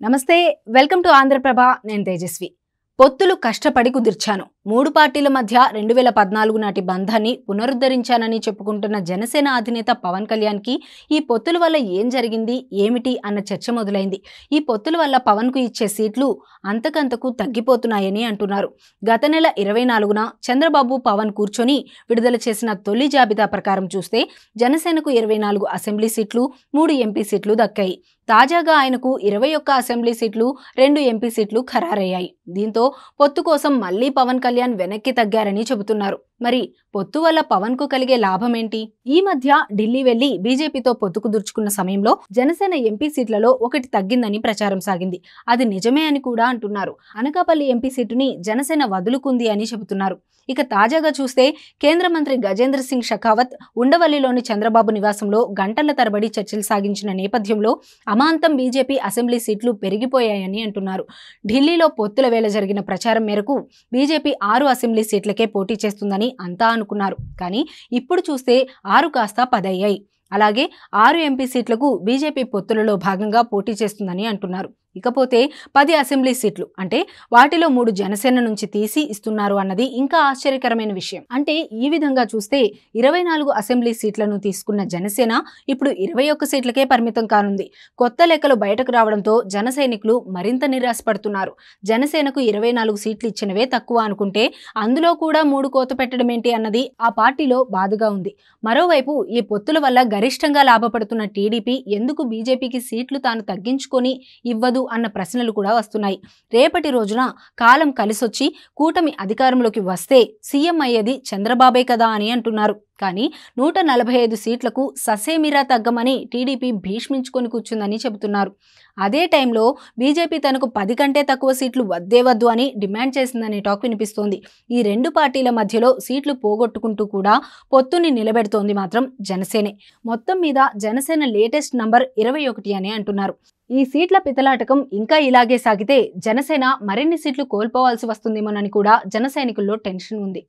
నమస్తే welcome to Andhraprabha నేను తేజస్వి పొత్తులు కష్టపడి కుదిర్చాను మూడు పార్టీల మధ్య 2014 నాటి బంధాన్ని పునరుద్ధరించానని చెప్పుకుంటున్న జనసేన అధినేత పవన్ కళ్యాణ్కి ఈ పొత్తుల వల్ల ఏం జరిగింది ఏమిటి అన్న చర్చ మొదలైంది ఈ పొత్తుల వల్ల పవన్కు ఇచ్చే సీట్లు అంతకంతకు తగ్గిపోతున్నాయని అంటున్నారు గత నెల 24న చంద్రబాబు పవన్ కూర్చొని విడుదల చేసిన తొలి జాబితా ప్రకారం చూస్తే జనసేనకు 24 అసెంబ్లీ సీట్లు 3 ఎంపీ సీట్లు దక్కాయి తాజాగా ఆయనకు 21 అసెంబ్లీ సీట్లు 2 ఎంపీ సీట్లు ఖరారయ్యాయి దీంతో పొత్తు కోసం మళ్లీ పవన్ కళ్యాణ్ వెనక్కి తగ్గారని చెబుతున్నారు మరి పొత్తు వల్ల పవన్ కు కలిగే లాభం ఏంటి ఈ మధ్య ఢిల్లీ వెళ్లి బీజేపీతో పొత్తు కుదుర్చుకున్న సమయంలో జనసేన ఎంపీ సీట్లలో ఒకటి తగ్గిందని ప్రచారం సాగింది అది నిజమే అని కూడా అంటున్నారు అనకాపల్లి ఎంపీ సీటుని జనసేన వదులుకుంది అని చెబుతున్నారు ఇక తాజాగా చూస్తే కేంద్ర మంత్రి గజేంద్ర సింగ్ షెకావత్ ఉండవల్లిలోని చంద్రబాబు నివాసంలో గంటల తరబడి చర్చలు సాగించిన నేపథ్యంలో అమాంతం బీజేపీ అసెంబ్లీ సీట్లు పెరిగిపోయాయని అంటున్నారు ఢిల్లీలో పొత్తుల వేళ జరిగిన ప్రచారం మేరకు బీజేపీ 6 అసెంబ్లీ సీట్లకే పోటీ చేస్తుందని అంతా అనుకున్నారు కానీ ఇప్పుడు చూస్తే 6 కాస్త 10 అయ్యాయి అలాగే 6 ఎంపీ సీట్లకు బీజేపీ పొత్తులలో భాగంగా పోటీ చేస్తుందని అంటున్నారు ఇకపోతే 10 అసెంబ్లీ సీట్లు అంటే వాటిలో 3 జనసేన నుంచి తీసి ఇస్తున్నారు అన్నది ఇంకా ఆశ్చర్యకరమైన విషయం అంటే ఈ విధంగా చూస్తే 24 అసెంబ్లీ సీట్లను తీసుకున్న జనసేన ఇప్పుడు 21 సీట్లకే పరిమితం కానుంది కొత్త లెక్కలు బయటకు రావడంతో జన సైనికులు మరింత నిరాశపడుతున్నారు జనసేనకు 24 సీట్లు ఇచ్చినవే తక్కువ అనుకుంటే అందులో కూడా 3 కోత పెట్టడం ఏంటి అన్నది ఆ పార్టీలో బాధగా ఉంది మరోవైపు ఈ పొత్తుల వల్ల గరిష్టంగా లాభపడుతున్న టీడీపీ ఎందుకు బీజేపీకి సీట్లు తాను తగ్గించుకొని ఇవ్వదు అన్న ప్రశ్నలు కూడా వస్తున్నాయి రేపటి రోజున కాలం కలిసొచ్చి కూటమి అధికారంలోకి వస్తే సీఎం అయ్యేది చంద్రబాబే కదా అని అంటున్నారు కానీ 145 సీట్లకు ససేమిరా తగ్గమని టీడీపీ భీష్మించుకొని కూర్చుందని చెబుతున్నారు అదే టైంలో బీజేపీ తనకు 10 కంటే తక్కువ సీట్లు వద్దు అని డిమాండ్ చేసిందనే టాక్ వినిపిస్తోంది ఈ రెండు పార్టీల మధ్యలో సీట్లు పోగొట్టుకుంటూ కూడా పొత్తుని నిలబెడుతోంది మాత్రం జనసేనే మొత్తం మీద జనసేన లేటెస్ట్ నంబర్ 21 అని అంటున్నారు ఈ సీట్ల పితలాటకం ఇంకా ఇలాగే సాగితే జనసేన మరిన్ని సీట్లు కోల్పోవాల్సి వస్తుందేమోనని కూడా జన సైనికుల్లో టెన్షన్ ఉంది